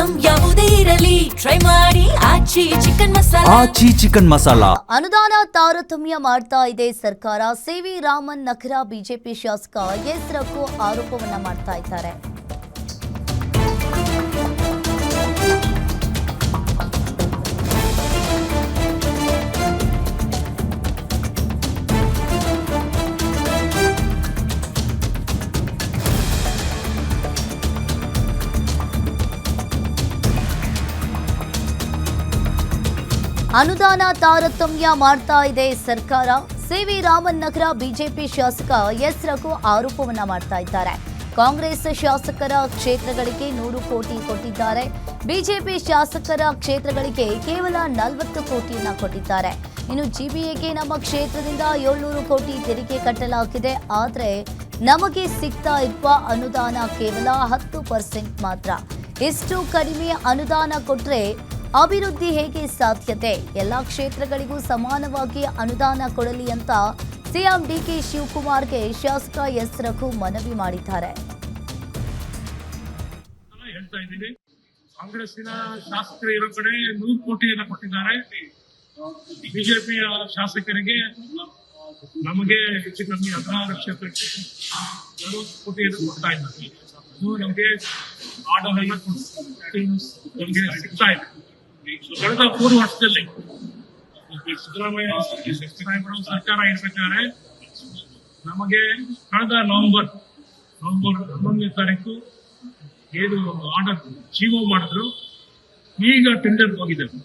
Item ಯಾವುದೇ ಇರಲಿ try ಮಾಡಿ ಆಚಿ ಚಿಕನ್ ಮಸಾಲಾ. ಅನುದಾನ ತಾರತಮ್ಯ ಮಾಡ್ತಾ ಇದೆ ಸರ್ಕಾರ. ಸಿ.ವಿ. ರಾಮನ್ ನಗರ ಬಿಜೆಪಿ ಶಾಸಕ ಎಸ್ ರಘು ಆರೋಪವನ್ನ ಮಾಡ್ತಾ ಇದ್ದಾರೆ. ಅನುದಾನ ತಾರತಮ್ಯ ಮಾಡ್ತಾ ಇದೆ ಸರ್ಕಾರ. ಸಿ.ವಿ. ರಾಮನ್ ನಗರ ಬಿಜೆಪಿ ಶಾಸಕ ಎಸ್ ರಘು ಆರೋಪವನ್ನ ಮಾಡ್ತಾ ಇದ್ದಾರೆ. ಕಾಂಗ್ರೆಸ್ ಶಾಸಕರ ಕ್ಷೇತ್ರಗಳಿಗೆ 100 ಕೋಟಿ ಕೊಟ್ಟಿದ್ದಾರೆ. ಬಿಜೆಪಿ ಶಾಸಕರ ಕ್ಷೇತ್ರಗಳಿಗೆ ಕೇವಲ 40 ಕೋಟಿಯನ್ನ ಕೊಟ್ಟಿದ್ದಾರೆ. ಇನ್ನು ಜಿಬಿಎಗೆ ನಮ್ಮ ಕ್ಷೇತ್ರದಿಂದ 700 ಕೋಟಿ ತೆರಿಗೆ ಕಟ್ಟಲಾಗಿದೆ. ಆದರೆ ನಮಗೆ ಸಿಗ್ತಾ ಇರುವ ಅನುದಾನ ಕೇವಲ 10% ಮಾತ್ರ. ಇಷ್ಟು ಕಡಿಮೆ ಅನುದಾನ ಕೊಟ್ರೆ ಅಭಿವೃದ್ಧಿ ಹೇಗೆ ಸಾಧ್ಯತೆ? ಎಲ್ಲಾ ಕ್ಷೇತ್ರಗಳಿಗೂ ಸಮಾನವಾಗಿ ಅನುದಾನ ಕೊಡಲಿ ಅಂತ ಸಿಎಂ ಡಿಕೆ ಶಿವಕುಮಾರ್ಗೆ ಶಾಸಕ ಎಸ್ ರಘು ಮನವಿ ಮಾಡಿದ್ದಾರೆ. ಕಾಂಗ್ರೆಸ್ಸಿನ ಶಾಸಕರು ಇರೋ ಕಡೆ 100 ಕೋಟಿಯನ್ನು ಕೊಟ್ಟಿದ್ದಾರೆ. ಬಿಜೆಪಿಯ ಶಾಸಕರಿಗೆ ನಮಗೆ ಹೆಚ್ಚು ಕಮ್ಮಿ 16 ಕ್ಷೇತ್ರಕ್ಕೆ 40 ಕೋಟಿಯನ್ನು ಕೊಡ್ತಾ ಇದ್ದಾರೆ. ಇದು ನಮಗೆ ಆರ್ಡರ್ ಎಲ್ಲ ನಮಗೆ ಸಿಗ್ತಾ ಇದೆ. ಕಳೆದ 3 ವರ್ಷದಲ್ಲಿ ಸಿದ್ದರಾಮಯ್ಯ ಸರ್ಕಾರ ಇರ್ಬೇಕಾದ್ರೆ ನಮಗೆ ಕಳೆದ ನವೆಂಬರ್ 11ನೇ ತಾರೀಕು ಏನು ಆರ್ಡರ್ ಜಿಒ ಮಾಡಿದ್ರು, ಈಗ ಟೆಂಡರ್ ಹೋಗಿದ್ದಾರೆ.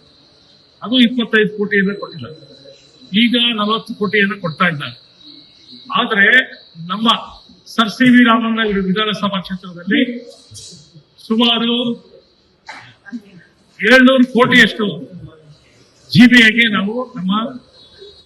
ಅದು 25 ಕೋಟಿಯನ್ನು ಕೊಟ್ಟಿದ್ದಾರೆ. ಈಗ 40 ಕೋಟಿಯನ್ನು ಕೊಡ್ತಾ ಇದ್ದಾರೆ. ಆದ್ರೆ ನಮ್ಮ ಸರ್ ಸಿ.ವಿ. ರಾಮನ್ ವಿಧಾನಸಭಾ ಕ್ಷೇತ್ರದಲ್ಲಿ ಸುಮಾರು 700 ಕೋಟಿಯಷ್ಟು ಜಿಬಿಎಗೆ ನಾವು ನಮ್ಮ